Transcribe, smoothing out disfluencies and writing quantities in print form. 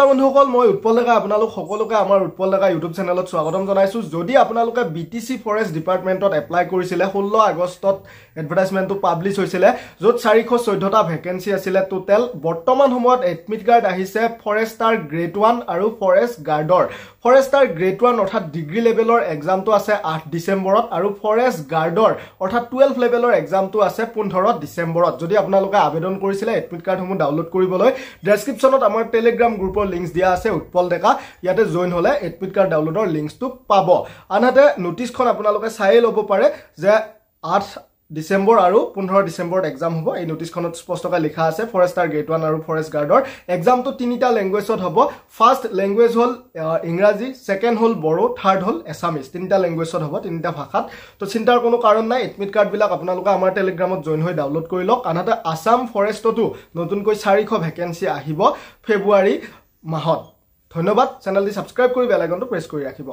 বন্ধুসকল মই উৎপল ডেকা আপোনালোক সকলোকে আমাৰ উৎপল ডেকা ইউটিউব চেনেলত স্বাগতম জনাইছো যদি আপোনালোকে বিটিসি ফৰেষ্ট ডিপাৰ্টমেণ্টত এপ্লাই কৰিছিলে 16 আগষ্টত এডভাৰটাইজমেণ্টটো পাবলিছ হৈছিলে য'ত 414টা ভেকেন্সি আছিল টোটেল বৰ্তমান সময়ত এডমিট কাৰ্ড আহিছে ফৰেষ্টাৰ গ্ৰেড 1 আৰু ফৰেষ্ট গাৰ্ডৰ ফৰেষ্টাৰ গ্ৰেড 1 অৰ্থাৎ ডিগ্ৰী লেভেলৰ এক্সামটো আছে 8 ডিসেম্বৰত আৰু ফৰেষ্ট গাৰ্ডৰ অৰ্থাৎ 12 লেভেলৰ এক্সামটো আছে 15 ডিসেম্বৰত যদি আপোনালোকে আবেদন কৰিছিলে এডমিট কাৰ্ডসমূহ ডাউনলোড কৰিবলৈ ডেসক্ৰিপচনত আমাৰ টেলিগ্ৰাম গ্ৰুপৰ লিংকস দিয়া আছে উৎপল ডেকা ইয়াতে জয়েন হলে এডমিট কাৰ্ড ডাউনলোডৰ লিংকসটো পাব আনহাতে নোটিছখন আপোনালোকে চাই ল'ব পাৰে যে 8 ডিসেম্বৰ আৰু 15 ডিসেম্বৰত এক্সাম হ'ব এই নোটিছখনত স্পষ্টকৈ লিখা আছে ফৰেষ্টাৰ গ্ৰেড 1 আৰু ফৰেষ্ট গাৰ্ডৰ এক্সামটো তিনিটা ল্যাঙ্গুৱেজত হ'ব ফাৰ্স্ট ল্যাঙ্গুৱেজ হল ইংৰাজী সেকেন্ড হল বড়ো থাৰ্ড হল এছামিজ তিনিটা ল্যাঙ্গুৱেজত হ'ব তিনিটা ভাষাত তো চিন্তাৰ কোনো কাৰণ নাই এডমিট কাৰ্ড বিলাক আপোনালোকে আমাৰ টেলিগ্ৰামত জয়েন হৈ ডাউনলোড কৰি লওক আনহাতে আসাম ফৰেষ্টতো নতুনকৈ 400 ভেকেন্সি আহিব ফেব্ৰুৱাৰী মাহত ধন্যবাদ চেনেলটি সাবস্ক্ৰাইব কৰি বেল আইকনটো প্ৰেছ কৰি ৰাখিব